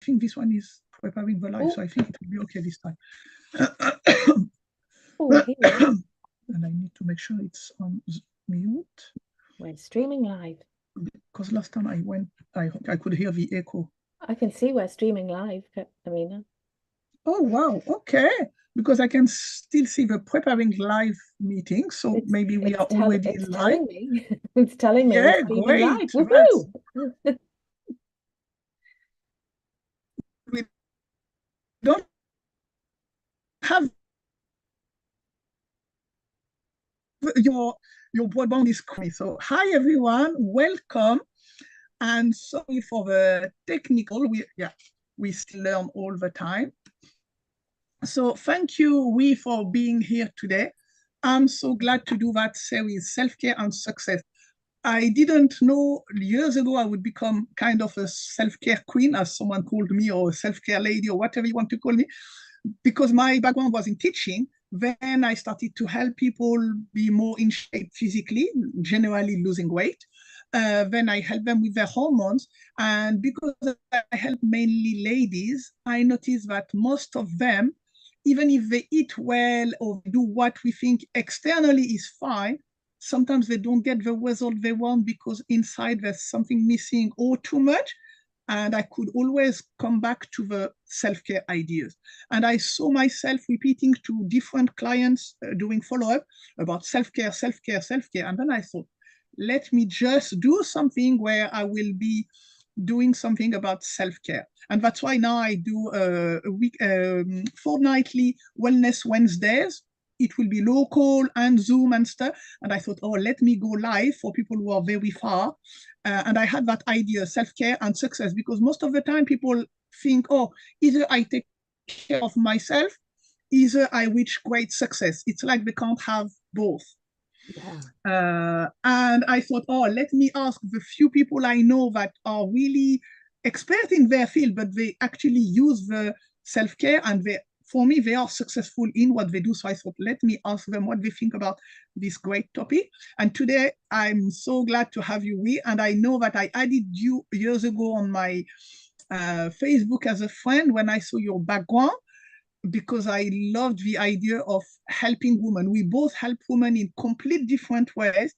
think this one is preparing the live, Oh, so I think it will be okay this time. oh, here we are. And I need to make sure it's on mute, We're streaming live. because last time I went, I could hear the echo. I can see we're streaming live, Amina. Oh, wow. Okay. Because I can still see the preparing live meeting. So It's maybe we it's are tell already it's live. telling me. It's telling me we're Yeah, streaming great. live. That's, Woohoo! we don't have your broadband is crazy. So hi everyone, welcome. And sorry for the technical. We still learn all the time. So thank you, for being here today. I'm so glad to do that series, Self-Care and Success. I didn't know years ago I would become kind of a self-care queen, as someone called me, or a self-care lady, or whatever you want to call me, because my background was in teaching. Then I started to help people be more in shape physically, generally losing weight. Then I help them with their hormones. And because I help mainly ladies, I noticed that most of them, even if they eat well or do what we think externally is fine, sometimes they don't get the result they want because inside there's something missing or too much. And I could always come back to the self-care ideas. And I saw myself repeating to different clients, doing follow-up about self-care, self-care, self-care. And then I thought, let me just do something where I will be doing something about self-care. And that's why now I do a week, fortnightly Wellness Wednesdays. It will be local and Zoom and stuff. And I thought, oh, let me go live for people who are very far. And I had that idea, self-care and success, because most of the time people think, oh, either I take care of myself, either I reach great success. It's like they can't have both. Yeah. And I thought, oh, let me ask the few people I know that are really expert in their field, but they actually use the self-care, and for me, they are successful in what they do. So I thought, let me ask them what they think about this great topic. And today, I'm so glad to have you, Rie. And I know that I added you years ago on my Facebook as a friend when I saw your background, because I loved the idea of helping women. We both help women in complete different ways.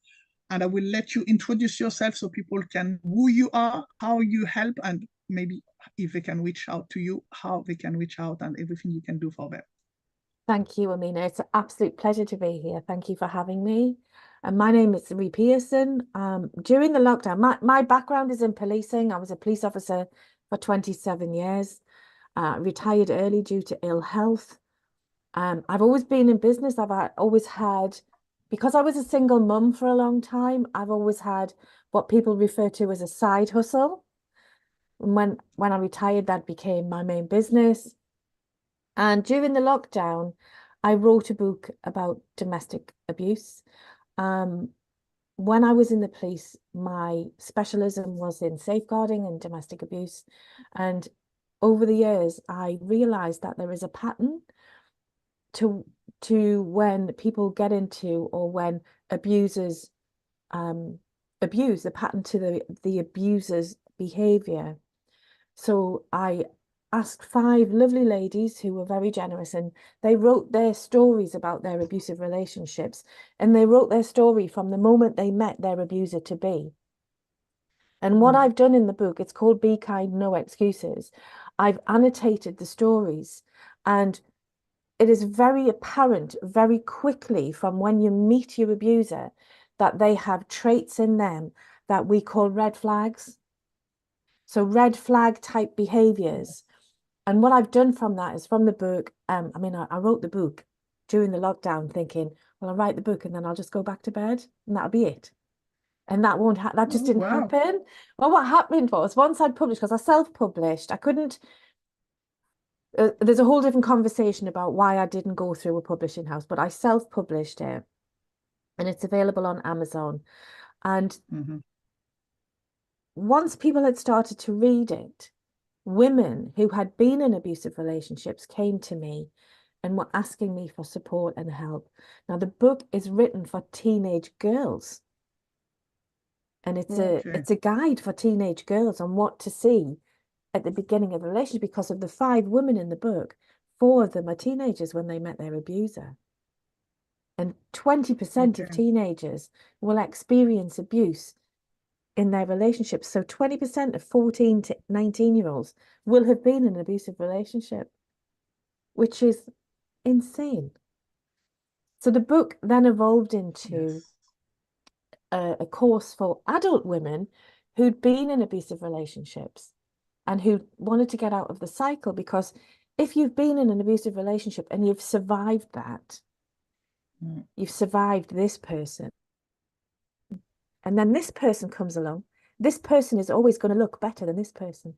And I will let you introduce yourself so people can who you are, how you help, and maybe if they can reach out to you, how they can reach out, and everything you can do for them. Thank you, Amina. It's an absolute pleasure to be here. Thank you for having me. And my name is Rie Pearson. During the lockdown, my background is in policing. I was a police officer for 27 years, retired early due to ill health. I've always been in business. Always had, because I was a single mum for a long time, I've always had what people refer to as a side hustle. And when I retired, that became my main business. And during the lockdown, I wrote a book about domestic abuse. Um, when I was in the police, my specialism was in safeguarding and domestic abuse. And over the years, I realized that there is a pattern to when people get into, or when abusers abuse, the pattern to the abuser's behavior. So I asked 5 lovely ladies who were very generous, and they wrote their stories about their abusive relationships, and they wrote their story from the moment they met their abuser to be. And what I've done in the book, it's called Be Kind, No Excuses. I've annotated the stories, and it is very apparent very quickly from when you meet your abuser that they have traits in them that we call red flags. So red flag type behaviors. And what I've done from that is, from the book, I mean, I wrote the book during the lockdown thinking, well, I'll write the book and then I'll just go back to bed and that'll be it. And that won't that just Oh, didn't wow. happen. Well, what happened was, once I'd published, because I self-published, I couldn't, there's a whole different conversation about why I didn't go through a publishing house, but I self-published it and it's available on Amazon. And Mm-hmm. once people had started to read it, women who had been in abusive relationships came to me and were asking me for support and help. Now, the book is written for teenage girls, and Okay. it's a guide for teenage girls on what to see at the beginning of the relationship, because of the 5 women in the book, 4 of them are teenagers when they met their abuser. And 20% of teenagers will experience abuse in their relationships. So 20% of 14 to 19-year-olds will have been in an abusive relationship, which is insane. So the book then evolved into a course for adult women who'd been in abusive relationships and who wanted to get out of the cycle, because if you've been in an abusive relationship and you've survived that, you've survived this person, and then this person comes along, this person is always going to look better than this person.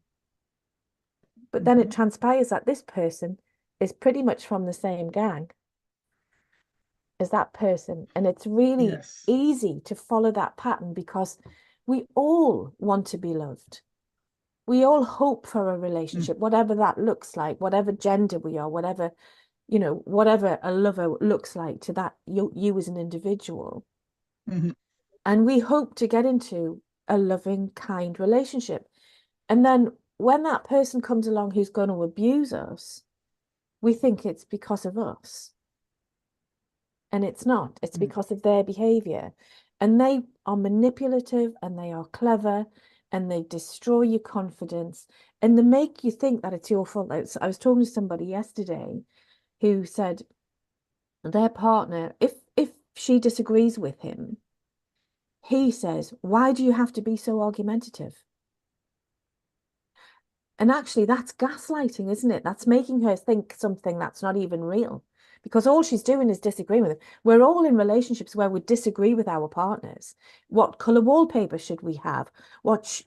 But then it transpires that this person is pretty much from the same gang as that person. And it's really easy to follow that pattern, because we all want to be loved. We all hope for a relationship, whatever that looks like, whatever gender we are, whatever, you know, whatever a lover looks like to that, you as an individual. And we hope to get into a loving, kind relationship. And then when that person comes along who's going to abuse us, we think it's because of us. And it's not. It's because of their behavior. And they are manipulative, and they are clever, and they destroy your confidence, and they make you think that it's your fault. I was talking to somebody yesterday who said their partner, if she disagrees with him, he says, "Why do you have to be so argumentative?" And actually, that's gaslighting, isn't it? That's making her think something that's not even real, because all she's doing is disagreeing with him. We're all in relationships where we disagree with our partners. What colour wallpaper should we have? What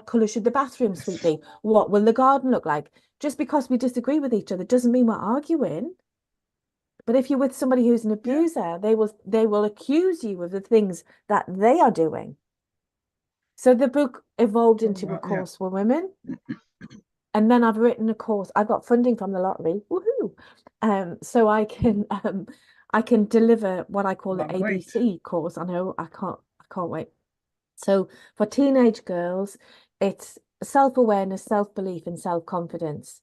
colour should the bathroom suite be? What will the garden look like? Just because we disagree with each other doesn't mean we're arguing. But if you're with somebody who's an abuser, they will accuse you of the things that they are doing. So the book evolved into a course for women. And then I've written a course. I got funding from the lottery. Woohoo! So I can deliver what I call the ABC course. I know I can't wait. So for teenage girls, it's self-awareness, self-belief, and self-confidence.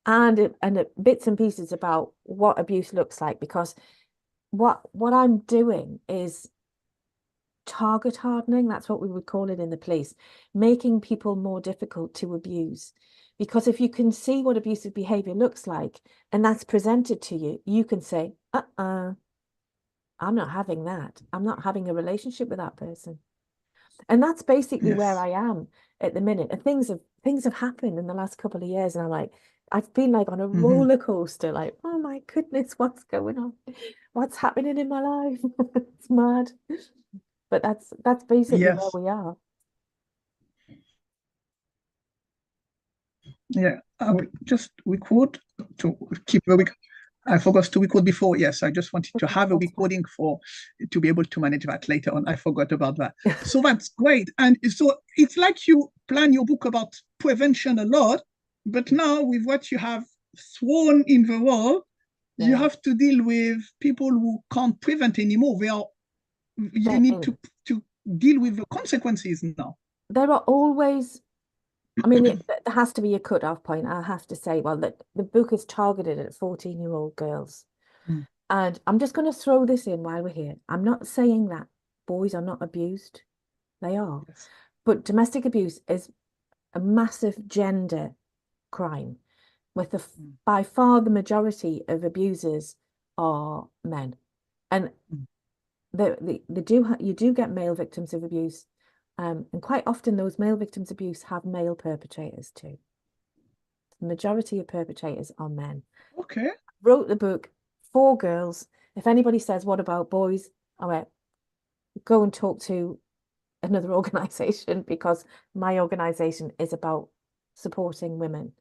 And bits and pieces about what abuse looks like, because what I'm doing is target hardening. That's what we would call it in the police, making people more difficult to abuse. Because if you can see what abusive behavior looks like, and that's presented to you, you can say, I'm not having that. I'm not having a relationship with that person. And that's basically where I am at the minute. And things have happened in the last couple of years, and I'm like, I've been like on a roller coaster, like, oh my goodness, what's going on? What's happening in my life? It's mad. But that's basically where we are. Yeah, I will just record to keep the I forgot to record before. Yes, I just wanted to have a recording to be able to manage that later on. I forgot about that. So that's great. And so it's like you plan your book about prevention a lot, but now with what you have thrown in the world, you have to deal with people who can't prevent anymore. You need to deal with the consequences now. There are always, I mean, there has to be a cut-off point. I have to say, well, the book is targeted at 14-year-old girls. And I'm just going to throw this in while we're here. I'm not saying that boys are not abused. They are. But domestic abuse is a massive gender crime, with by far the majority of abusers are men. And you do get male victims of abuse. And quite often those male victims of abuse have male perpetrators too. The majority of perpetrators are men. Okay. Wrote the book for girls. If anybody says, what about boys? I went, go and talk to another organization, because my organization is about supporting women.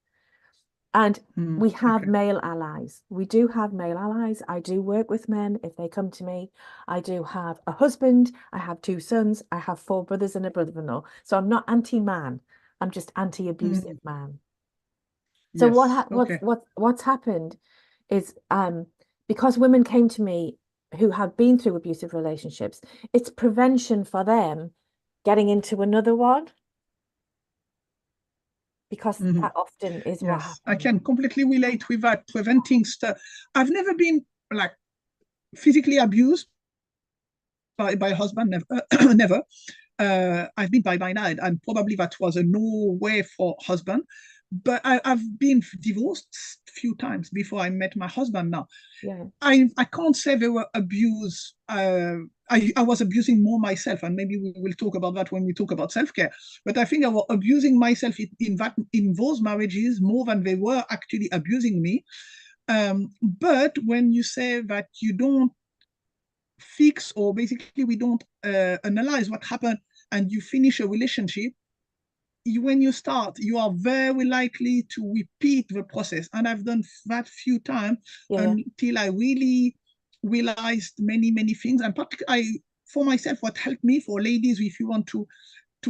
And we have male allies. We do have male allies. I do work with men if they come to me. I do have a husband. I have 2 sons. I have 4 brothers and a brother-in-law. So I'm not anti-man. I'm just anti-abusive man. So what's happened is because women came to me who have been through abusive relationships, it's prevention for them getting into another one. because that often is what Yes, I happens. can completely relate with that. Preventing stuff. I've never been like physically abused by a husband, never. Never. I've been by my dad, and probably that was a no way for husband. But I've been divorced a few times before I met my husband now. Yeah, I can't say they were abuse. I was abusing more myself, and maybe we will talk about that when we talk about self-care. But I think I was abusing myself in those marriages more than they were actually abusing me. But when you say that you don't fix, or basically we don't analyze what happened, and you finish a relationship, when you start, you are very likely to repeat the process. And I've done that few times yeah, until I really realized many things. And particularly, for myself, what helped me, for ladies, if you want to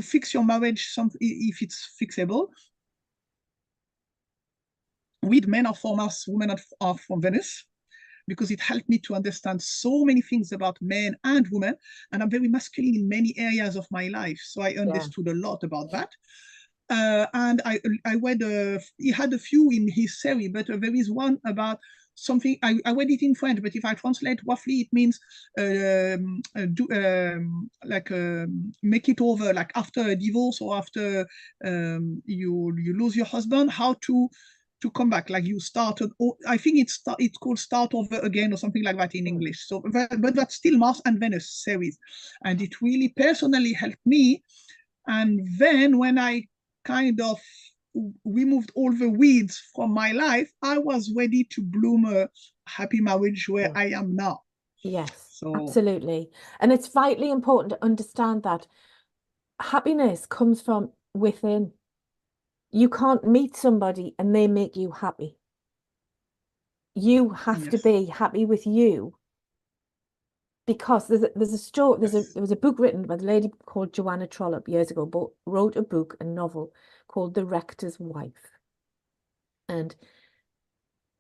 fix your marriage, if it's fixable, with men are from Mars, women are from Venus, because it helped me to understand so many things about men and women. And I'm very masculine in many areas of my life. So I yeah, understood a lot about that. And I read, he had a few in his series, but there is one about something, I read it in French, but if I translate roughly, it means make it over, like after a divorce, or after you lose your husband, how to come back, like you started. I think it's called Start Over Again, or something like that in mm, English. So, but that's still Mars and Venus series, and it really personally helped me. And then when I kind of removed all the weeds from my life, I was ready to bloom a happy marriage where yeah. I am now. Yes, So absolutely. And it's vitally important to understand that happiness comes from within. You can't meet somebody and they make you happy. You have to yes, be happy with you, because there's a story, yes. there was a book written by a lady called Joanna Trollope years ago, but wrote a book, a novel called The Rector's Wife. And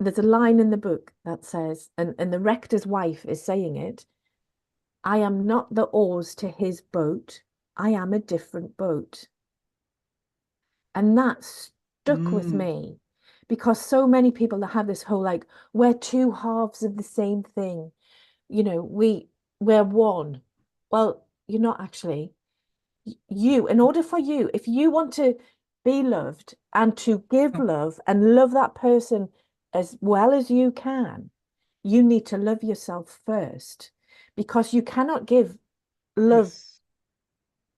there's a line in the book that says, and the rector's wife is saying it, I am not the oars to his boat, I am a different boat. And that stuck with Mm, me, because so many people that have this whole like, we're two halves of the same thing. You know, we're one. Well, you're not actually. You, in order for you, if you want to be loved and to give no, love and love that person as well as you can, you need to love yourself first, because you cannot give love, yes,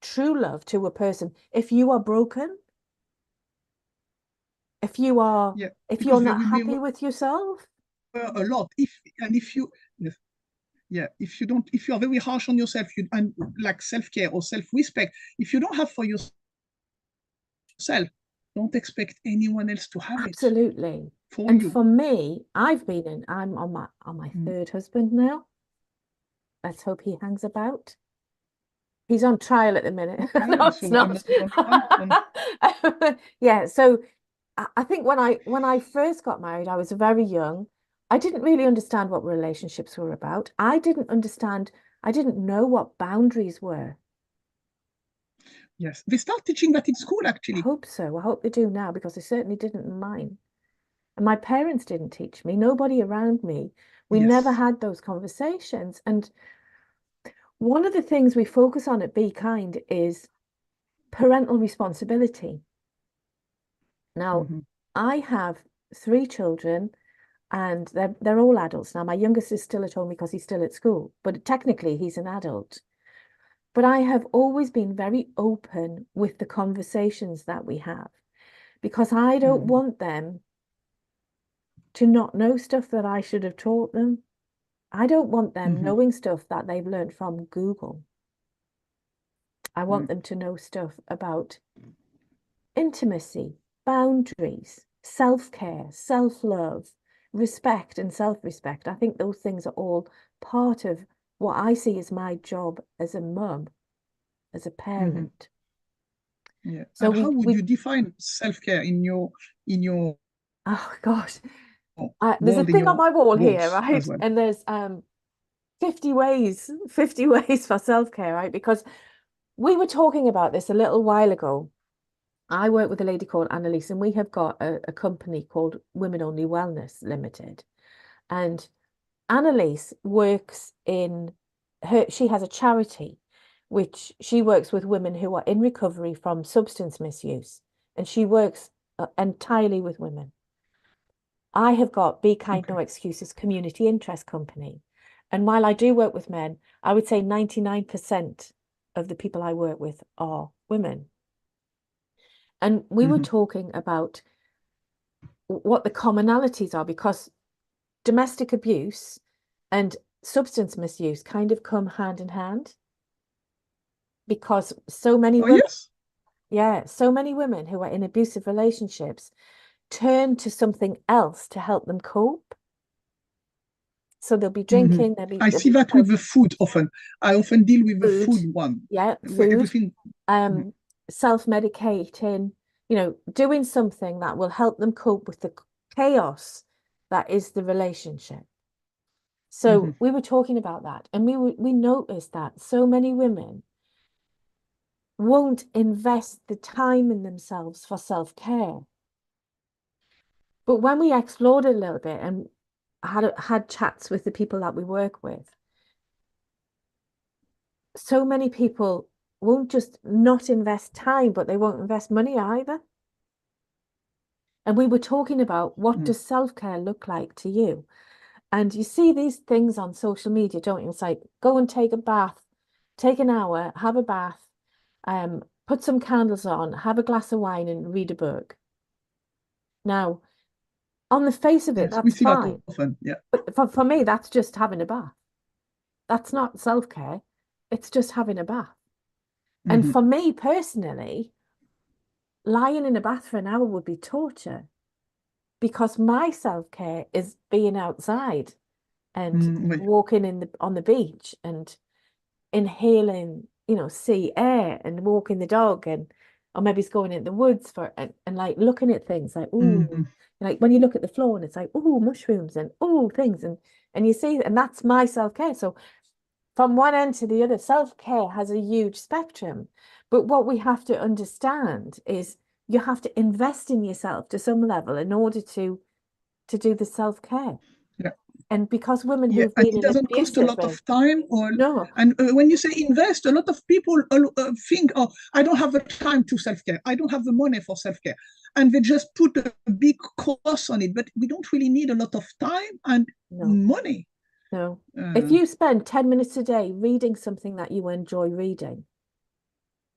true love, to a person if you are broken, if you are, yeah, if you're because there not will be happy with yourself. a lot. If you, yes, yeah, if you don't, if you are very harsh on yourself, and like self-care or self-respect, if you don't have for yourself, don't expect anyone else to have it Absolutely. for And you. for me, I'm on my Mm. third husband now. Let's hope he hangs about. He's on trial at the minute. Okay, No, it's so I'm not. not the only one. Yeah, so I think when I first got married, I was very young. I didn't really understand what relationships were about. I didn't know what boundaries were. Yes, they start teaching that in school I actually. hope so. I hope they do now, because they certainly didn't in mine. And my parents didn't teach me, nobody around me. We never Yes. had those conversations. And one of the things we focus on at Be Kind is parental responsibility. Now, Mm-hmm. I have three children, and they're all adults now. My youngest is still at home because he's still at school, but technically he's an adult. But I have always been very open with the conversations that we have, because I don't Mm-hmm. want them to not know stuff that I should have taught them. I don't want them Mm-hmm. knowing stuff that they've learned from Google. I want Mm. them to know stuff about intimacy, boundaries, self-care, self-love, respect, and self-respect. I think those things are all part of what I see as my job as a mum, as a Mm-hmm. parent. Yeah. So And how we would we you define self-care in your oh gosh, there's a world, in thing on your my wall here, words as right? well? And there's 50 ways for self-care, right? Because we were talking about this a little while ago, I work with a lady called Annalise, and we have got a company called Women Only Wellness Limited. And Annalise works in she has a charity which she works with women who are in recovery from substance misuse, and she works entirely with women. I have got Be Kind, No Excuses community interest company. And while I do work with men, I would say 99% of the people I work with are women. And we were talking about what the commonalities are, because domestic abuse and substance misuse kind of come hand in hand, because so many women, so many women who are in abusive relationships turn to something else to help them cope. So they'll be drinking. I see that with the food often. I often deal with the food one. Yeah, food. Everything. Self-medicating, doing something that will help them cope with the chaos that is the relationship. So we were talking about that, and we noticed that so many women won't invest the time in themselves for self-care. But when we explored it a little bit and had chats with the people that we work with, so many people won't just not invest time, but they won't invest money either. And we were talking about what does self-care look like to you? And you see these things on social media, don't you? It's like, go and take a bath, take an hour, have a bath, put some candles on, have a glass of wine and read a book. Now, on the face of it, that's we see fine. That often, yeah. But for me, that's just having a bath. That's not self-care. It's just having a bath. And for me personally, lying in a bath for an hour would be torture, because my self-care is being outside and walking on the beach and inhaling, sea air, and walking the dog, or maybe it's going in the woods and like looking at things like, ooh, like when you look at the floor and it's like, ooh, mushrooms and ooh, things, and you see, and that's my self-care. So from one end to the other, self-care has a huge spectrum. But what we have to understand is you have to invest in yourself to some level in order to do the self-care. Yeah. And because women who've been it doesn't cost a lot of time, and when you say invest, a lot of people think, oh, I don't have the time to self-care, I don't have the money for self-care, and they just put a big cost on it. But we don't really need a lot of time and money. No. If you spend 10 minutes a day reading something that you enjoy reading,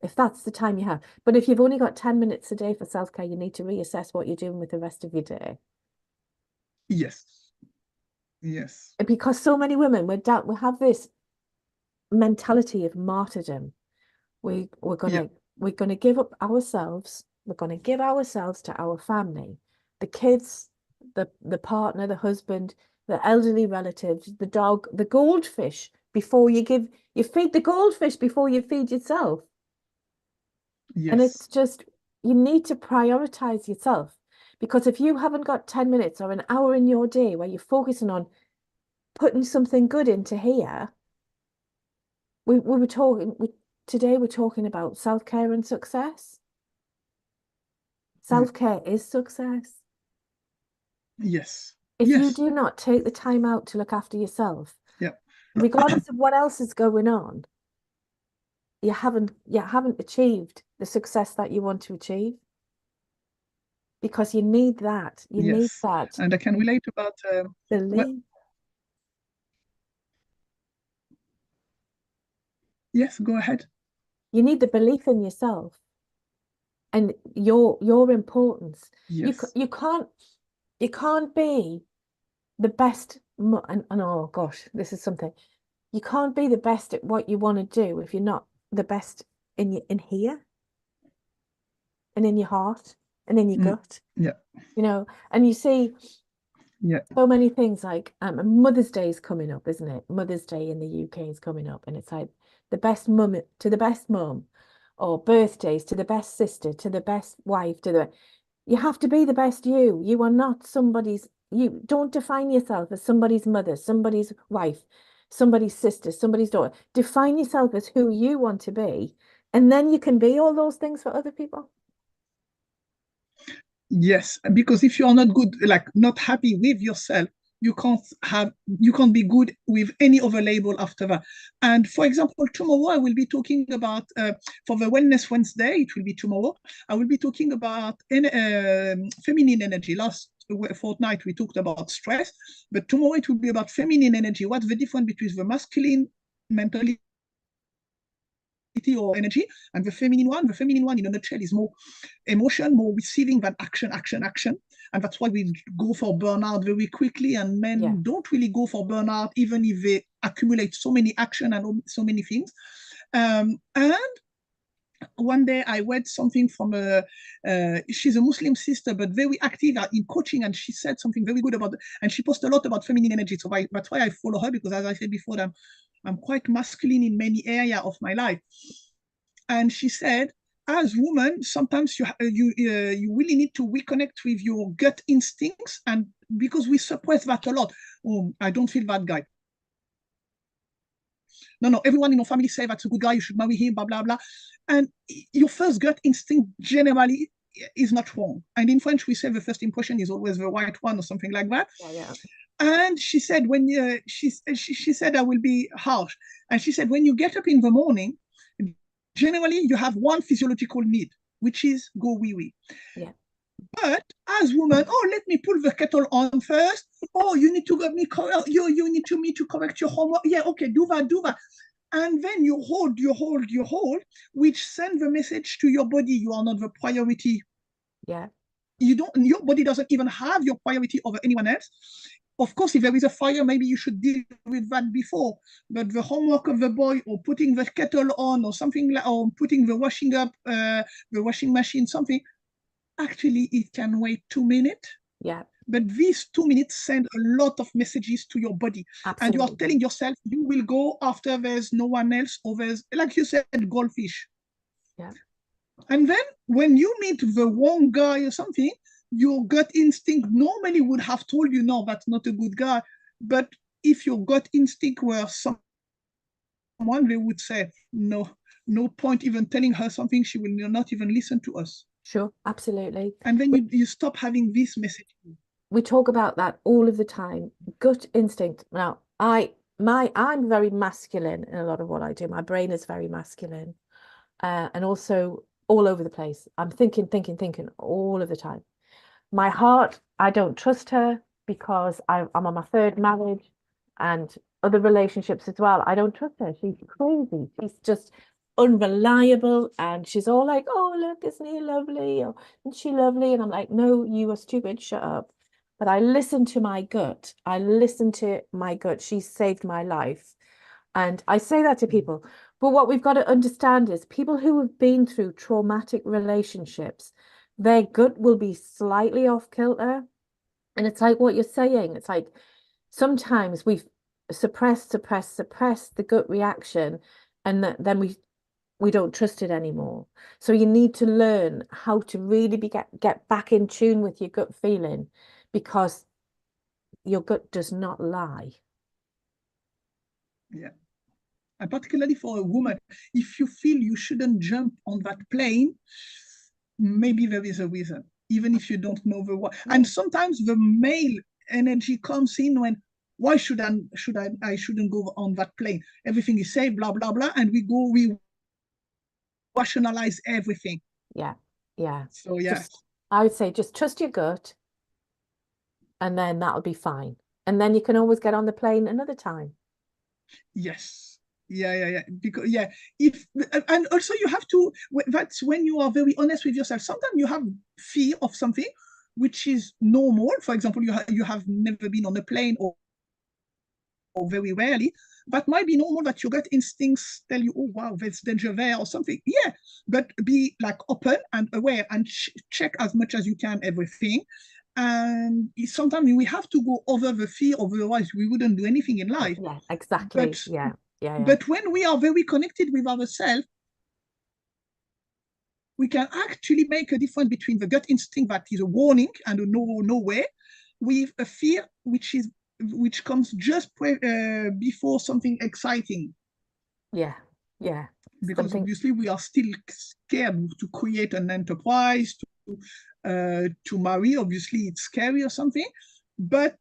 if that's the time you have, but if you've only got 10 minutes a day for self-care, you need to reassess what you're doing with the rest of your day. Yes. Because so many women, we have this mentality of martyrdom. We're gonna give up ourselves. We're gonna give ourselves to our family, the kids, the partner, the husband, the elderly relatives, the dog, the goldfish, before you feed the goldfish before you feed yourself. Yes. And it's just, you need to prioritize yourself, because if you haven't got 10 minutes or an hour in your day where you're focusing on putting something good into here, today we're talking about self-care and success. Self-care is success. Yes. If you do not take the time out to look after yourself, regardless of what else is going on, you haven't achieved the success that you want to achieve, because you need that. You need that. And I can relate about belief. Yes, go ahead. You need the belief in yourself and your importance. Yes. You can't be the best, and oh gosh, this is something. You can't be the best at what you want to do if you're not the best in here and in your heart and in your gut. Yeah. And you see so many things like Mother's Day is coming up, isn't it? Mother's Day in the UK is coming up, and it's like the best mum to the best mum, or birthdays to the best sister, to the best wife, you have to be the best you. You are not you don't define yourself as somebody's mother, somebody's wife, somebody's sister, somebody's daughter. Define yourself as who you want to be, and then you can be all those things for other people. Yes, because if you are not good, like not happy with yourself, you can't be good with any other label after that. And for example, tomorrow I will be talking about for the Wellness Wednesday, it will be tomorrow. I will be talking about feminine energy. Last fortnight we talked about stress, but tomorrow it will be about feminine energy. What's the difference between the masculine mentality or energy and the feminine one? The feminine one in a nutshell is more emotion, more receiving than action, action, action. And that's why we go for burnout very quickly, and men don't really go for burnout even if they accumulate so many action and so many things. And one day I read something from she's a Muslim sister, but very active in coaching, and she said something very good about, and she posted a lot about feminine energy. So that's why I follow her, because as I said before, I'm quite masculine in many areas of my life. And she said, as women, sometimes you really need to reconnect with your gut instincts, and because we suppress that a lot. Oh, I don't feel that guy. No, everyone in your family say that's a good guy, you should marry him, blah, blah, blah. And your first gut instinct generally is not wrong. And in French, we say the first impression is always the right one, or something like that. Yeah. And she said, when she said, I will be harsh. And she said, when you get up in the morning, generally you have one physiological need, which is go wee wee. Yeah. But as women, oh, let me pull the kettle on first. Oh, you need to get me, you need me to correct your homework. Yeah, okay, do that. And then you hold, which send the message to your body, you are not the priority. Yeah. Your body doesn't even have your priority over anyone else. Of course, if there is a fire, maybe you should deal with that before. But the homework of the boy, or putting the kettle on, or something like, or putting the washing up, the washing machine, something, actually it can wait 2 minutes. Yeah. But these 2 minutes send a lot of messages to your body. Absolutely. And you are telling yourself you will go after there's no one else, or there's, like you said, goldfish. Yeah. And then when you meet the wrong guy or something, your gut instinct normally would have told you, no, that's not a good guy. But if your gut instinct were someone, they would say, no point even telling her something, she will not even listen to us. Sure, absolutely. And then you stop having this message. We talk about that all of the time. Gut instinct. Now, I'm very masculine in a lot of what I do. My brain is very masculine, and also all over the place. I'm thinking all of the time. My heart, I don't trust her, because I'm on my third marriage, and other relationships as well. I don't trust her. She's crazy. She's just unreliable, and she's all like, oh, look, isn't he lovely? Or isn't she lovely? And I'm like, no, you are stupid, shut up. But I listen to my gut. She saved my life. And I say that to people. But what we've got to understand is people who have been through traumatic relationships, their gut will be slightly off kilter. And it's like what you're saying. It's like sometimes we've suppressed the gut reaction, and then we don't trust it anymore. So you need to learn how to really get back in tune with your gut feeling, because your gut does not lie. Yeah. And particularly for a woman, if you feel you shouldn't jump on that plane, maybe there is a reason, even if you don't know the why. And sometimes the male energy comes in when, why shouldn't go on that plane? Everything is safe, blah, blah, blah. And we rationalize everything. Yeah. So yeah. I would say just trust your gut, and then that'll be fine. And then you can always get on the plane another time. Yes. Yeah. Because and also you have to, that's when you are very honest with yourself. Sometimes you have fear of something which is normal. For example, you have never been on a plane, or very rarely. That might be normal, that your gut instincts tell you, oh wow, there's danger there or something. Yeah, but be like open and aware, and check as much as you can everything. And sometimes we have to go over the fear, otherwise we wouldn't do anything in life. Yeah, exactly. But Yeah. But when we are very connected with ourselves, we can actually make a difference between the gut instinct that is a warning and a no way, with a fear which comes just before something exciting. Yeah. Because obviously we are still scared to create an enterprise, marry. Obviously, it's scary or something, but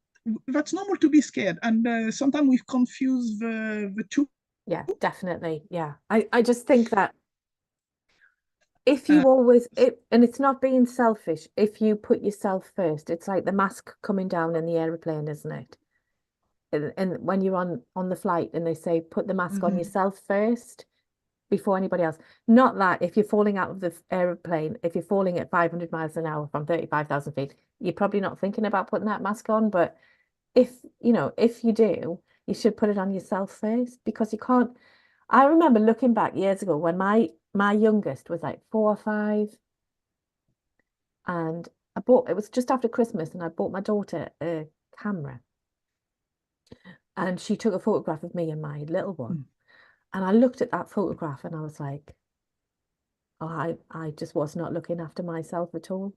that's normal to be scared. And sometimes we confuse the two. Yeah, definitely. Yeah. I just think that if you always and it's not being selfish, if you put yourself first, it's like the mask coming down in the aeroplane, isn't it? And when you're on the flight and they say put the mask on yourself first before anybody else. Not that if you're falling out of the aeroplane, if you're falling at 500 miles an hour from 35,000 feet, you're probably not thinking about putting that mask on. But if you do, you should put it on yourself first, because you can't. I remember looking back years ago when my youngest was like 4 or 5, and it was just after Christmas, and I bought my daughter a camera, and she took a photograph of me and my little one. And I looked at that photograph and I was like, oh, I just was not looking after myself at all.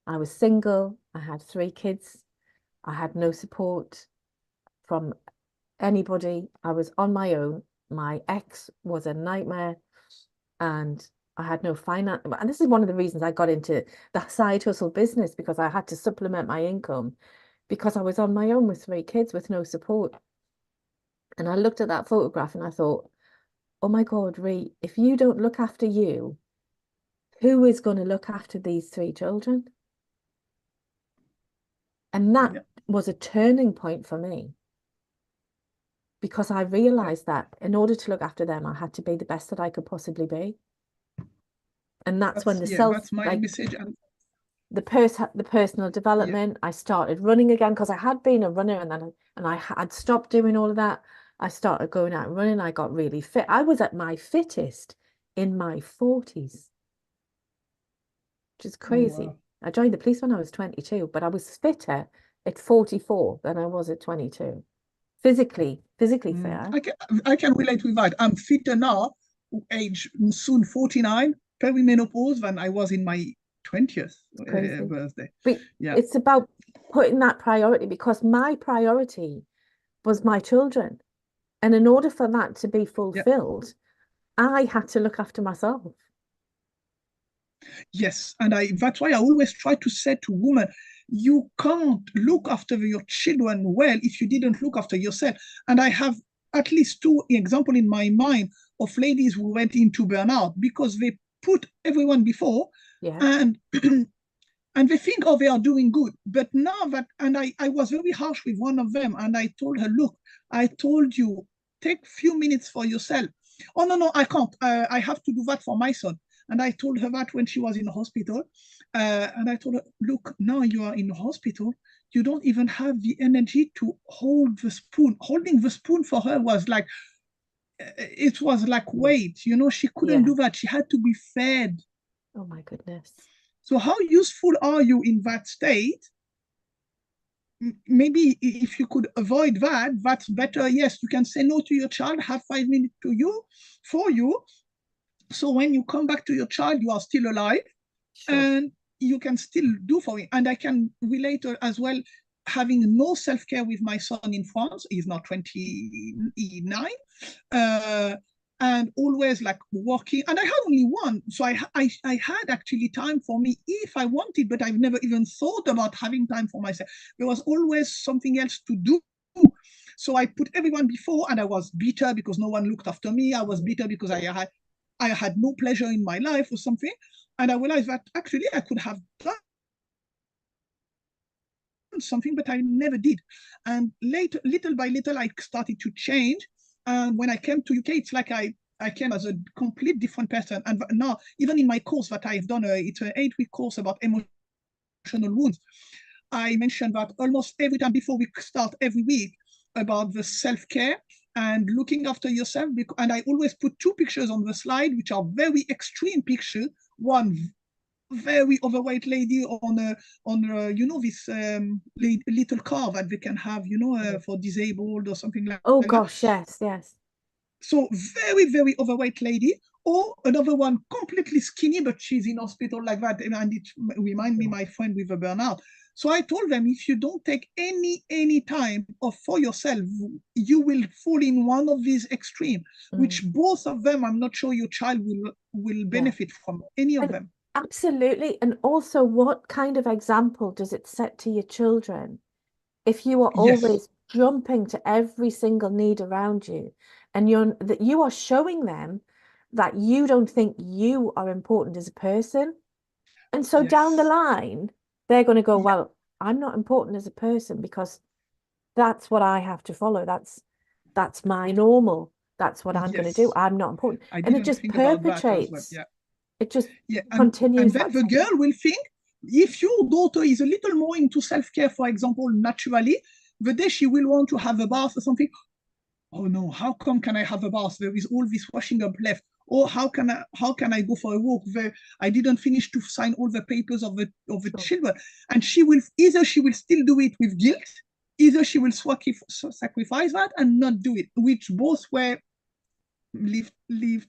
I was single. I had 3 kids. I had no support from anybody. I was on my own. My ex was a nightmare, and I had no finance. And this is one of the reasons I got into the side hustle business, because I had to supplement my income, because I was on my own with 3 kids with no support. And I looked at that photograph and I thought, oh my God, Rie, if you don't look after you, who is going to look after these 3 children? And that was a turning point for me, because I realized that in order to look after them, I had to be the best that I could possibly be. And that's when that's my message. And the personal development, I started running again, because I had been a runner, and I had stopped doing all of that. I started going out and running. I got really fit. I was at my fittest in my 40s, which is crazy. Oh, wow. I joined the police when I was 22, but I was fitter at 44 than I was at 22. Physically fit. I can relate with that. I'm fitter now, age soon 49, perimenopause, than I was in my 20th birthday. But it's about putting that priority, because my priority was my children. And in order for that to be fulfilled, I had to look after myself. Yes, and that's why I always try to say to women, you can't look after your children well if you didn't look after yourself. And I have at least 2 examples in my mind of ladies who went into burnout because they put everyone before, and and they think, oh, they are doing good. But now that, and I was very harsh with one of them, and I told her, look, I told you, take a few minutes for yourself. Oh, no, I can't. I have to do that for my son. And I told her that when she was in the hospital. And I told her, look, now you are in the hospital. You don't even have the energy to hold the spoon. Holding the spoon for her was like, it was like weight. She couldn't do that. She had to be fed. Oh, my goodness. So how useful are you in that state? Maybe if you could avoid that, that's better. Yes, you can say no to your child, have 5 minutes for you. So when you come back to your child, you are still alive, and you can still do for it. And I can relate as well, having no self-care with my son in France. He's now 29. And always like working, and I had only one, so I had actually time for me if I wanted, but I've never even thought about having time for myself. There was always something else to do. So I put everyone before, and I was bitter because no one looked after me. I was bitter because I had no pleasure in my life or something, and I realized that actually I could have done something, but I never did. And later, little by little, I started to change. And when I came to UK, it's like I came as a complete different person. And now, even in my course that I've done, it's an 8-week course about emotional wounds. I mentioned that almost every time before we start every week about the self-care and looking after yourself. And I always put 2 pictures on the slide, which are very extreme pictures. One very overweight lady on this little car that they can have, for disabled or something like that. Oh gosh, yes. So very, very overweight lady, or another one completely skinny, but she's in hospital like that. And it reminds me my friend with a burnout. So I told them, if you don't take any time for yourself, you will fall in one of these extremes, which both of them, I'm not sure your child will benefit from any of them. Absolutely. And also, what kind of example does it set to your children if you are Yes, always jumping to every single need around you, and you are showing them that you don't think you are important as a person. And so down the yes, line, they're going to go, yeah, well, I'm not important as a person because that's what I have to follow. That's my normal. That's what I'm going to do. yes. I'm not important. I And it didn't just think about that as well. perpetuates, Yeah, it just yeah, and continues then that the cycle. girl will think if your daughter is a little more into self-care, for example, naturally, the day she will want to have a bath or something, oh no, how come can I have a bath? There is all this washing up left. Or how can I go for a walk? I didn't finish to sign all the papers of the Sure. children. And she will still do it with guilt, either she will sacrifice that and not do it, which both were lead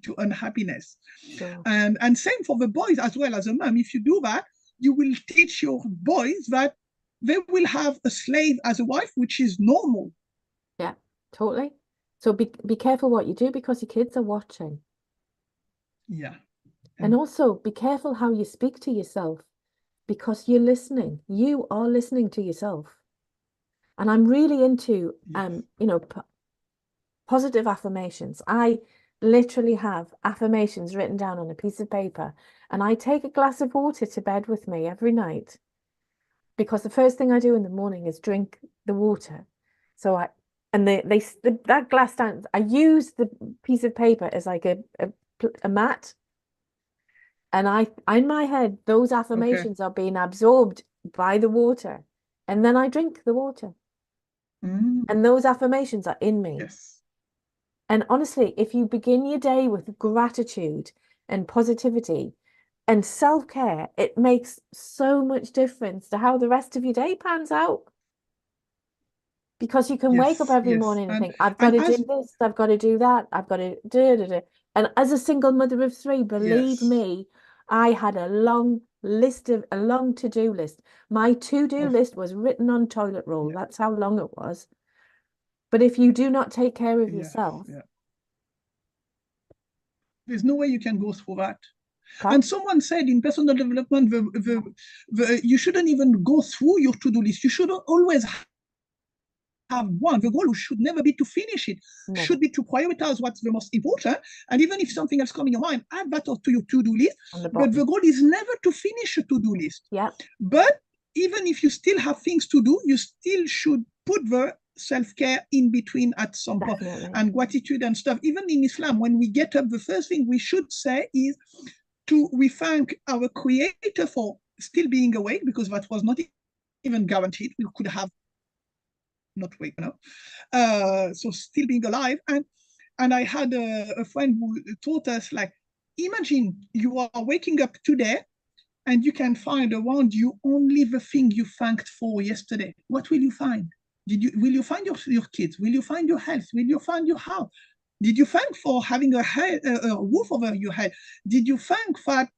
to unhappiness. Sure. And same for the boys as well. As a mom, if you do that, you will teach your boys that they will have a slave as a wife, which is normal. Yeah, totally. So be careful what you do because your kids are watching. Yeah. And And also be careful how you speak to yourself because you're listening. You are listening to yourself. And I'm really into yes. positive affirmations. I literally have affirmations written down on a piece of paper, and I take a glass of water to bed with me every night because the first thing I do in the morning is drink the water. So that glass stands. I use the piece of paper as like a mat, and in my head those Okay. affirmations are being absorbed by the water, and then I drink the water, Mm, and those affirmations are in me. yes. And honestly, if you begin your day with gratitude and positivity and self-care, it makes so much difference to how the rest of your day pans out. Because you can wake up Yes. every Yes. morning and And think, I've got and to do as this, I've got to do that, I've got to do, do, do. And as a single mother of three, believe yes. me, I had a long to-do list. My to-do Of list was written on toilet roll. yeah. That's how long it was. But if you do not take care of Yes. yourself, Yeah. There's no way you can go through that. can't. And someone said in personal development, you shouldn't even go through your to-do list. You should always have one. The goal should never be to finish it, Never. should be to prioritize what's the most important. And even if something else comes in your mind, add that to your to-do list. On the But the bottom. goal is never to finish a to-do list. Yeah, But even if you still have things to do, you still should put the self-care in between at some point, definitely. and gratitude and stuff. Even in Islam, when we get up, the first thing we should say is to we thank our creator for still being awake, because that was not even guaranteed. We could have not wake, so still being alive. And I had a friend who taught us, like, imagine you are waking up today and you can find around you only the thing you thanked for yesterday. What will you find? Will you find your kids? Will you find your health? Will you find your house? Did you thank for having a roof over your head? Did you thank that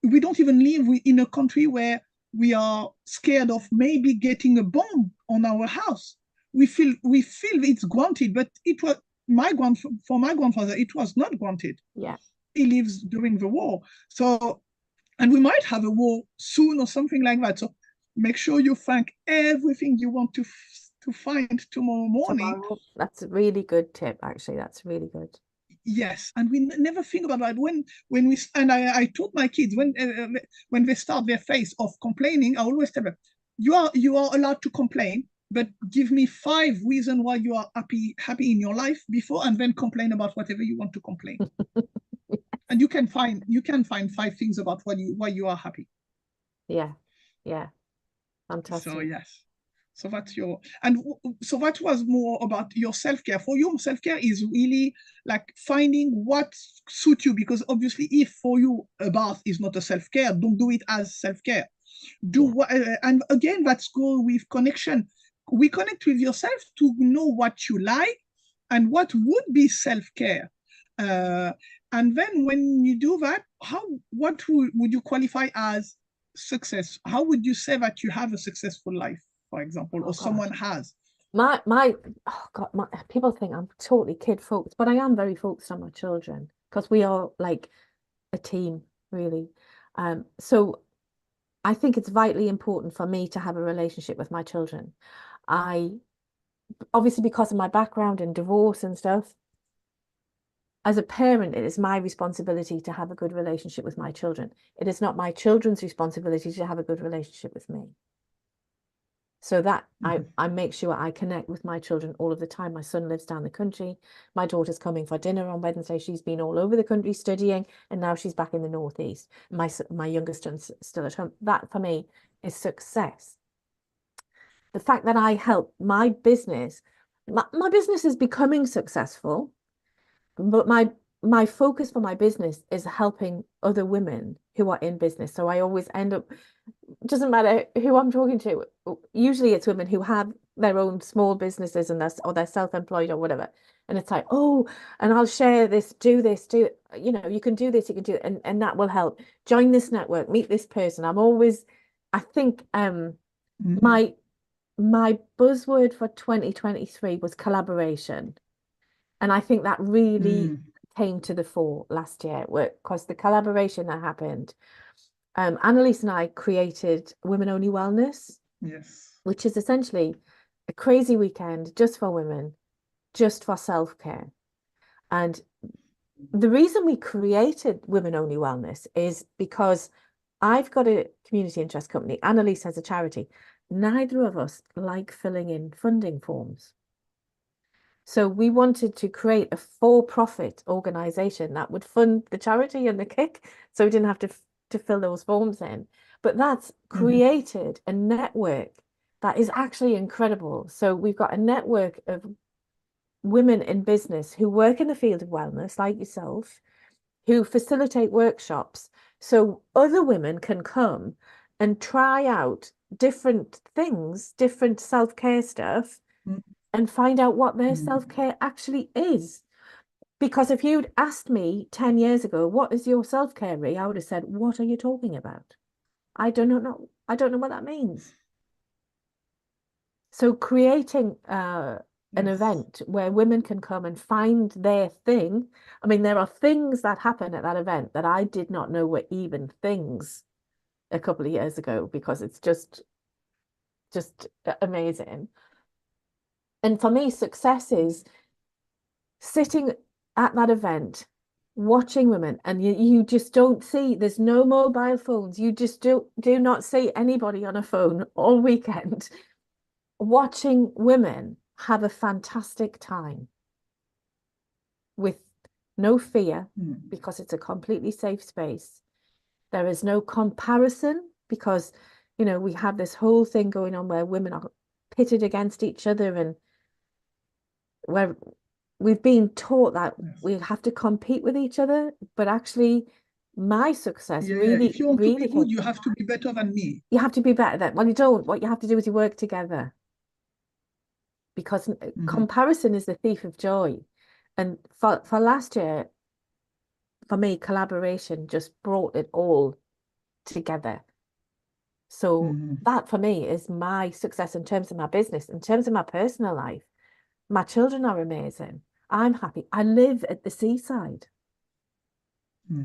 we don't even live in a country where we are scared of maybe getting a bomb on our house? We feel it's granted, but it was for my grandfather, it was not granted. Yeah. He lives during the war. So, and we might have a war soon or something like that. So make sure you thank everything you want to find tomorrow morning. Tomorrow. That's a really good tip, actually. That's really good. Yes, and we never think about that when we and I taught my kids when they start their phase of complaining, I always tell them, you are allowed to complain, but give me 5 reasons why you are happy in your life before, and then complain about whatever you want to complain. And you can find 5 things about why you are happy. Yeah. Yeah. So Fantastic. yes. So that's your and so that was more about your self-care. For you, self-care is really like finding what suits you, because obviously if for you a bath is not a self-care, don't do it as self-care. Do Yeah. what and again, that's go with connection. We connect with yourself to know what you like and what would be self-care. Uh, and then when you do that, what would you qualify as success? How would you say that you have a successful life, for example, Oh or gosh. someone has? My oh God, people think I'm totally kid focused, but I am very focused on my children because we are like a team, really. So I think it's vitally important for me to have a relationship with my children. Obviously, because of my background in divorce and stuff, as a parent, it is my responsibility to have a good relationship with my children. It is not my children's responsibility to have a good relationship with me. So that I make sure I connect with my children all of the time. My son lives down the country. My daughter's coming for dinner on Wednesday. She's been all over the country studying, and now she's back in the Northeast. My youngest son's still at home. That for me is success. The fact that I help my business is becoming successful, but my focus for my business is helping other women who are in business. So I always end up, doesn't matter who I'm talking to, usually it's women who have their own small businesses and they're self-employed or whatever. And it's like, oh, and I'll share this, do this, you can do this, you can do it, and that will help. Join this network, meet this person. I think my buzzword for 2023 was collaboration. And I think that really came to the fore last year because the collaboration that happened. Annalise and I created Women Only Wellness, which is essentially a crazy weekend just for women, just for self-care. And the reason we created Women Only Wellness is because I've got a community interest company. Annalise has a charity. Neither of us like filling in funding forms. So we wanted to create a for-profit organization that would fund the charity and the kick, so we didn't have to fill those forms in. But that's created a network that is actually incredible. So we've got a network of women in business who work in the field of wellness, like yourself, who facilitate workshops so other women can come and try out different things, different self-care stuff, and find out what their self-care actually is. Because if you'd asked me 10 years ago, what is your self-care, Rie? I would have said, what are you talking about? I don't know what that means. So creating an event where women can come and find their thing. I mean, there are things that happen at that event that I did not know were even things a couple of years ago, because it's just amazing. And for me, success is sitting at that event, watching women, and you just don't see, there's no mobile phones. You just do not see anybody on a phone all weekend, watching women have a fantastic time with no fear, because it's a completely safe space. There is no comparison, because, we have this whole thing going on where women are pitted against each other, and where we've been taught that we have to compete with each other, but actually my success really, if you want really to be good, you have to be better than me. You have to be better than, well, you don't. What you have to do is you work together, because comparison is the thief of joy. And for last year, for me, collaboration just brought it all together. So that for me is my success in terms of my business. In terms of my personal life, my children are amazing. I'm happy. I live at the seaside.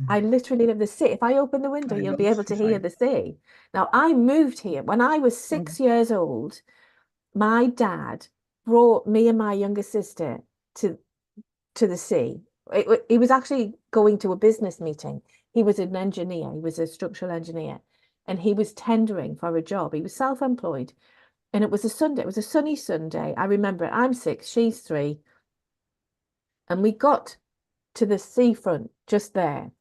I literally live the sea. If I open the window, you'll be able to hear the sea. Now, I moved here when I was 6 years old. My dad brought me and my younger sister to the sea. He was actually going to a business meeting. He was an engineer. He was a structural engineer, and he was tendering for a job. He was self-employed, and it was a Sunday. It was a sunny Sunday. I remember it. I'm 6, she's 3. And we got to the seafront just there.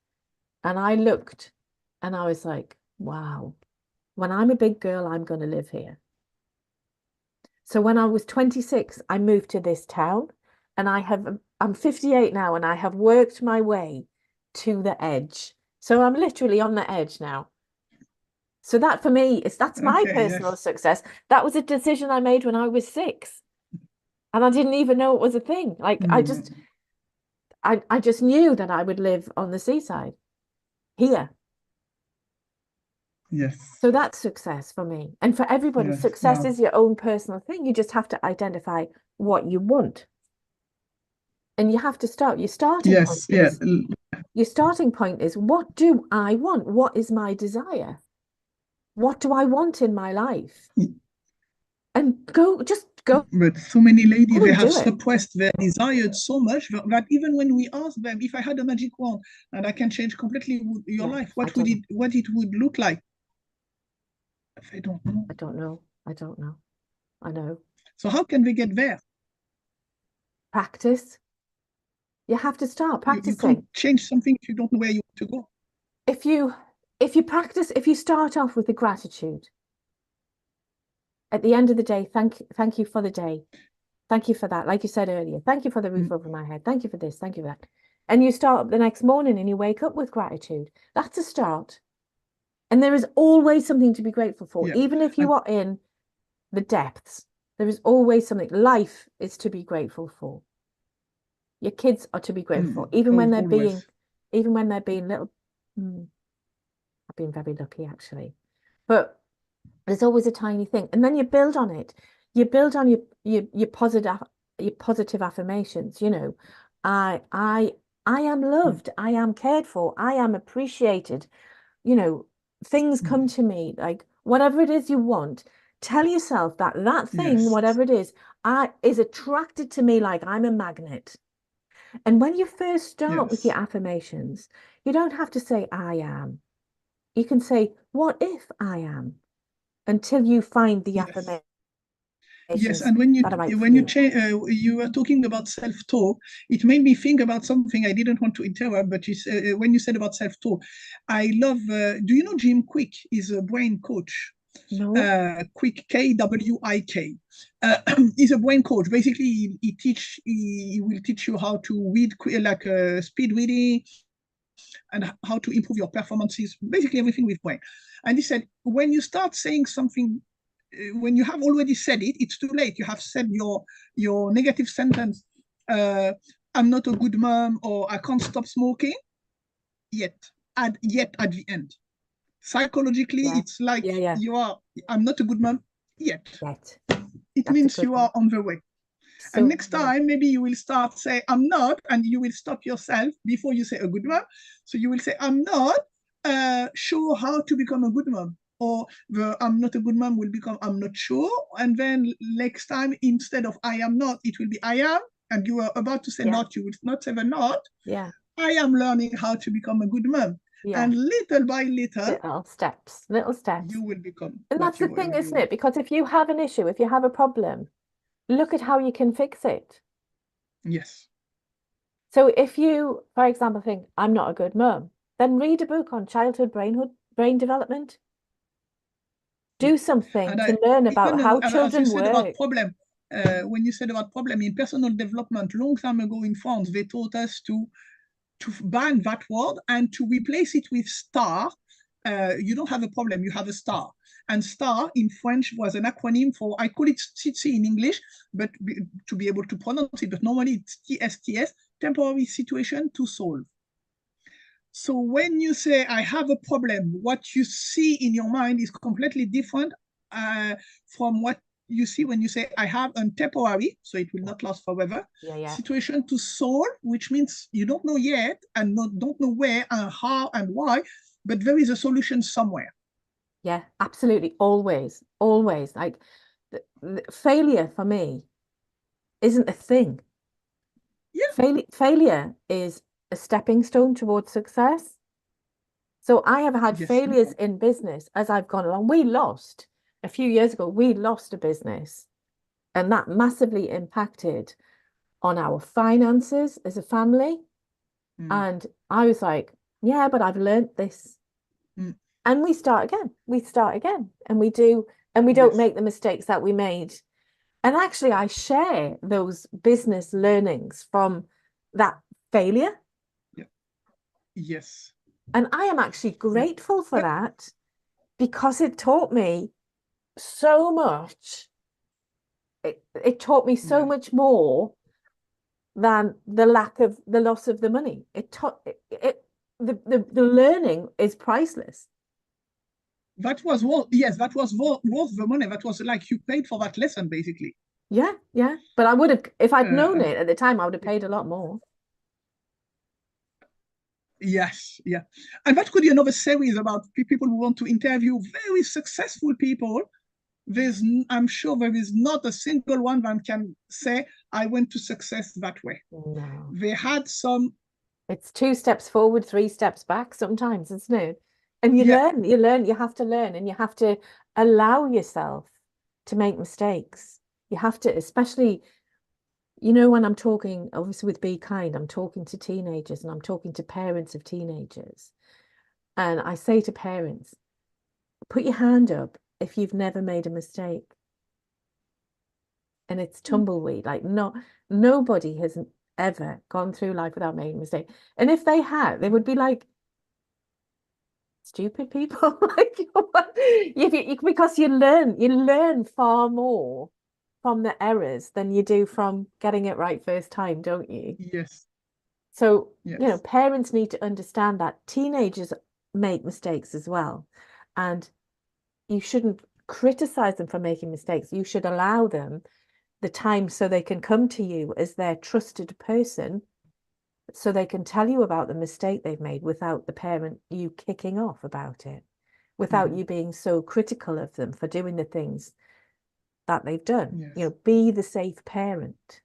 And I looked and I was like, wow, when I'm a big girl, I'm going to live here. So when I was 26, I moved to this town, and I'm 58 now, and I have worked my way to the edge. So I'm literally on the edge now. So that for me that's my personal success. That was a decision I made when I was 6. And I didn't even know it was a thing. Like I just knew that I would live on the seaside here. Yes. So that's success for me. And for everybody, success is your own personal thing. You just have to identify what you want. And you have to start. You're starting. Yes, yeah. Your starting point is, what do I want? What is my desire? What do I want in my life? And just go But so many ladies, they and have do it. suppressed their desires so much that even when we ask them, if I had a magic wand and I can change completely your Yeah, life, I don't know. what it would look like? They don't know. I don't know. I don't know. I know. So how can they get there? Practice. You have to start You can't practicing. change something if you don't know where you want to go. If you practice, if you start off with the gratitude, at the end of the day, thank you for the day. Thank you for that. Like you said earlier, thank you for the roof over my head. Thank you for this. Thank you for that. And you start up the next morning and you wake up with gratitude. That's a start. And there is always something to be grateful for. Yeah. Even if you are in the depths, there is always something. Life is to be grateful for. Your kids are to be grateful for, even when they're being little. I've been very lucky actually. But there's always a tiny thing. And then you build on it. You build on your positive affirmations, you know. I am loved, I am cared for, I am appreciated. You know, things come to me, like whatever it is you want, tell yourself that that thing, Yes. whatever it is attracted to me like I'm a magnet. And when you first start with your Yes. affirmations, you don't have to say I am. You can say, what if I am? Until you find the Yes. affirmations Yes, and when that are right for when you. you were talking about self-talk, it made me think about something I didn't want to interrupt. But when you said about self-talk, I love. Do you know Jim Quick is a brain coach? No? Quick, Kwik. He's a brain coach. Basically, he will teach you how to read like speed reading and how to improve your performances. Basically, everything with brain. And he said when you start saying something when you have already said it, it's too late. You have said your negative sentence. Uh, I'm not a good mom, or I can't stop smoking. Yet, yet at the end, psychologically, Yeah. it's like Yeah, yeah. you are. I'm not a good mom. Yet, Yet. it That's a means good you one. are on the way. And So, next yeah. time, maybe you will start say, I'm not, and you will stop yourself before you say a good mom. So you will say, I'm not sure how to become a good mom. Or the I'm not a good mom will become I'm not sure. And then next time, instead of I am not, it will be I am. And you are about to say Yeah. not, you will not say the not. Yeah. I am learning how to become a good mom. Yeah. And little by little, Little steps. you will become And what that's the you thing, really isn't it? want. Because if you have an issue, if you have a problem, look at how you can fix it. Yes. So if you, for example, think, I'm not a good mum, then read a book on childhood brain development. Yeah. Do something And I to learn even about how as you children said about work. problem, when you said about problem in personal development, long time ago in France, they taught us to ban that word and to replace it with star. You don't have a problem, you have a star. And star in French was an acronym for, I call it TST in English, but to be able to pronounce it, but normally it's TSTS, temporary situation to solve. So when you say, I have a problem, what you see in your mind is completely different from what you see when you say, I have a temporary, so it will Yeah, not last forever, yeah, yeah. situation to solve, which means you don't know yet and don't know where and how and why, but there is a solution somewhere. Yeah, absolutely. Always, always. Like the failure for me isn't a thing. Yeah, Failure is a stepping stone towards success. So I have had yes, failures in business as I've gone along. We lost a few years ago, we lost a business, and that massively impacted on our finances as a family. mm, And I was like, yeah, but I've learned this. mm, And we start again. We start again. And we don't yes, make the mistakes that we made. And actually, I share those business learnings from that failure. yeah, yes. And I am actually Yeah. grateful for But that because it taught me so much. It taught me so yeah, much more than the loss of the money. It taught the learning is priceless. that was worth, yes, that was worth the money. That was like you paid for that lesson, basically. Yeah, yeah. But I would have, if I'd known Uh, it at the time, I would have paid a lot more. Yes, yeah. And that could be another series about people who want to interview very successful people. I'm sure there is not a single one that can say, I went to success that way. No. They had some, It's 2 steps forward, 3 steps back sometimes, isn't it? And yeah, you have to learn, and you have to allow yourself to make mistakes. You have to, especially, when I'm talking, obviously with Be Kind, I'm talking to teenagers and I'm talking to parents of teenagers. And I say to parents, put your hand up if you've never made a mistake. And it's tumbleweed. Like, nobody has ever gone through life without making a mistake. And if they had, they would be like stupid people. Like, because you learn far more from the errors than you do from getting it right first time, don't you? yes, So, yes. parents need to understand that teenagers make mistakes as well. And you shouldn't criticize them for making mistakes. You should allow them the time so they can come to you as their trusted person, so they can tell you about the mistake they've made without the parent you kicking off about it, without you being so critical of them for doing the things that they've done. Yes. Be the safe parent.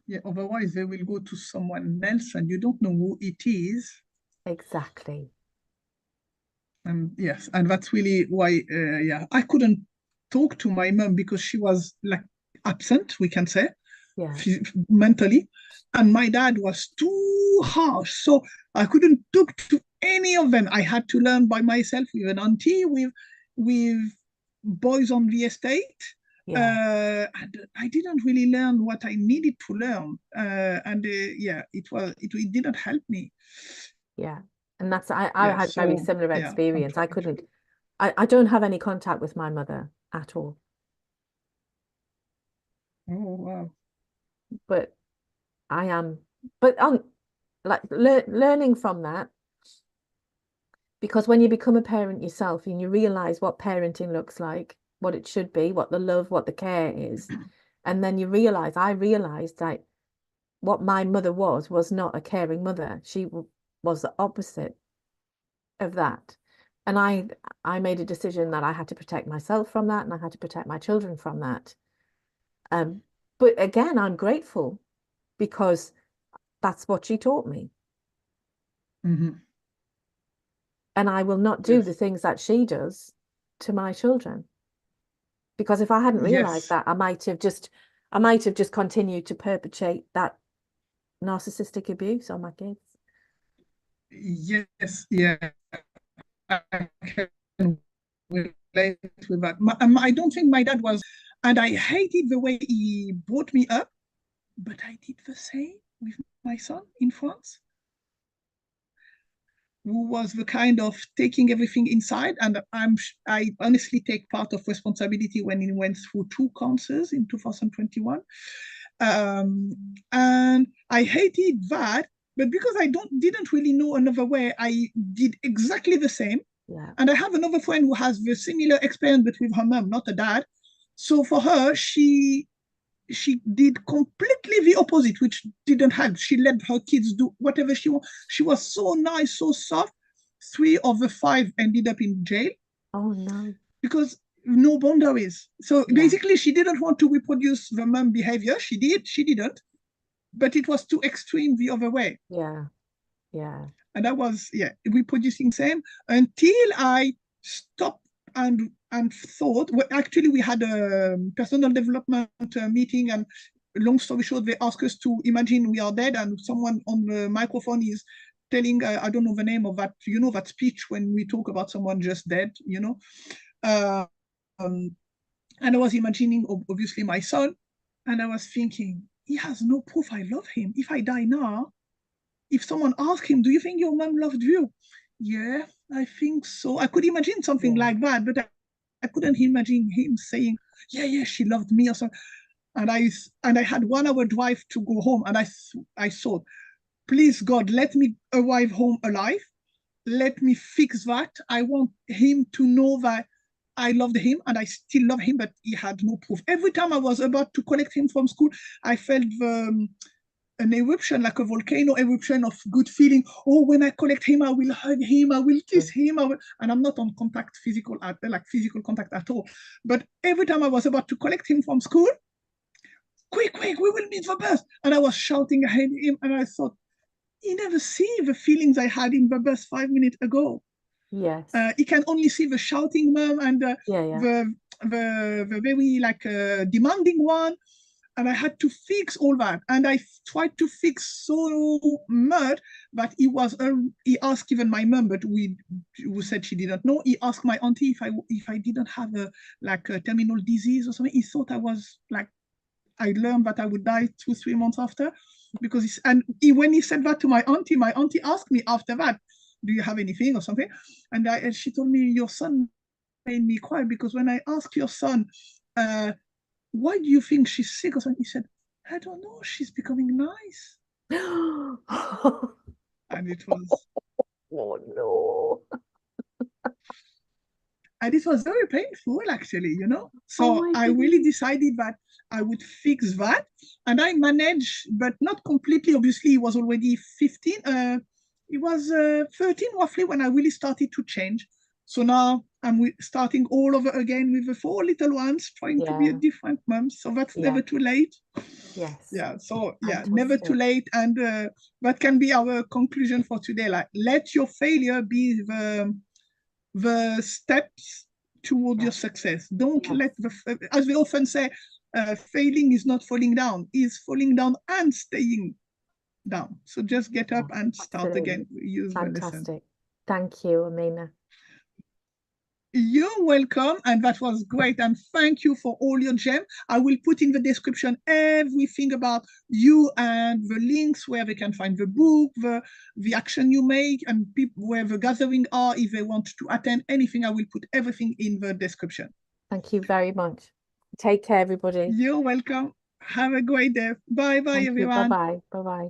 Yeah, otherwise they will go to someone else and you don't know who it is. Exactly. And yes, and that's really why, yeah, I couldn't talk to my mom because she was like absent, we can say, Yeah. mentally, and my dad was too harsh, so I couldn't talk to any of them. I had to learn by myself with an auntie, with boys on the estate. Yeah. And I didn't really learn what I needed to learn, and yeah, it didn't help me. Yeah. And that's I Yeah, had very so similar yeah, I'm experience. I trying couldn't to. I don't have any contact with my mother at all. Oh wow. But I am but on like learning from that, because when you become a parent yourself and you realize what parenting looks like, what it should be, what the love, what the care is, and then I realized that what my mother was not a caring mother. She was the opposite of that. And I made a decision that I had to protect myself from that, and I had to protect my children from that. Um, but again, I'm grateful because that's what she taught me. Mhm. And I will not do the Yes, things that she does to my children. Because if I hadn't realized yes, that, I might have just continued to perpetrate that narcissistic abuse on my kids. yes, yeah. I can relate with that. I don't think my dad was, and I hated the way he brought me up, but I did the same with my son in France, who was the kind of taking everything inside. And I honestly take part of responsibility when he went through 2 cancers in 2021. And I hated that, but because I didn't really know another way, I did exactly the same. Yeah. And I have another friend who has the similar experience, but with her mom, not a dad. So for her, she did completely the opposite, which didn't help. She let her kids do whatever she wanted. She was so nice, so soft. 3 of the 5 ended up in jail Oh no. because no boundaries. So Yeah. basically, she didn't want to reproduce the mom behavior. She didn't, but it was too extreme the other way. Yeah. Yeah. And I was, yeah, reproducing same until I stopped and thought. Well, actually, we had a personal development meeting, and long story short, they asked us to imagine we are dead, and someone on the microphone is telling, I don't know the name of that, that speech when we talk about someone just dead. Uh, um, and I was imagining, obviously, my son, and I was thinking, he has no proof I love him. If I die now, if someone asked him, do you think your mom loved you? Yeah, I think so. I could imagine something Yeah. like that, but I couldn't imagine him saying, yeah, yeah, she loved me or something. And I had 1 hour drive to go home, and I thought, please God, let me arrive home alive. Let me fix that. I want him to know that I loved him and I still love him, but he had no proof. Every time I was about to collect him from school, I felt an eruption, like a volcano eruption of good feeling. Oh, when I collect him, I will hug him, I will kiss him, and I'm not on contact, physical contact at all. But every time I was about to collect him from school, quick, we will meet the bus. And I was shouting ahead of him, and I thought, he never see the feelings I had in the bus 5 minutes ago. Yes. He can only see the shouting mom and the very demanding one. And I had to fix all that. And I tried to fix so much that he asked even my mom, but who said she didn't know. He asked my auntie if I didn't have a terminal disease or something. He thought I was I learned that I would die 2-3 months after, because when he said that to my auntie asked me after that, do you have anything or something? And she told me, your son made me cry, because when I asked your son, why do you think she's sick or something, he said, I don't know, she's becoming nice. And it was, oh no. And it was very painful, actually, So I really decided that I would fix that. And I managed, but not completely. Obviously, he was already 15. He was 13, roughly, when I really started to change. So now I'm starting all over again with the 4 little ones, trying to be a different mom. So that's never too late. Yes. Yeah. So never too late. And that can be our conclusion for today. Like, let your failure be the steps toward your success. Don't let as we often say, failing is not falling down, is falling down and staying down. So just get up and start again. Use the lesson. Thank you, Amina. You're welcome, and that was great. And thank you for all your gems. I will put in the description everything about you and the links where they can find the book, the action you make, and where the gathering are. If they want to attend anything, I will put everything in the description. Thank you very much. Take care, everybody. You're welcome. Have a great day. Bye, everyone. Bye-bye. Bye-bye.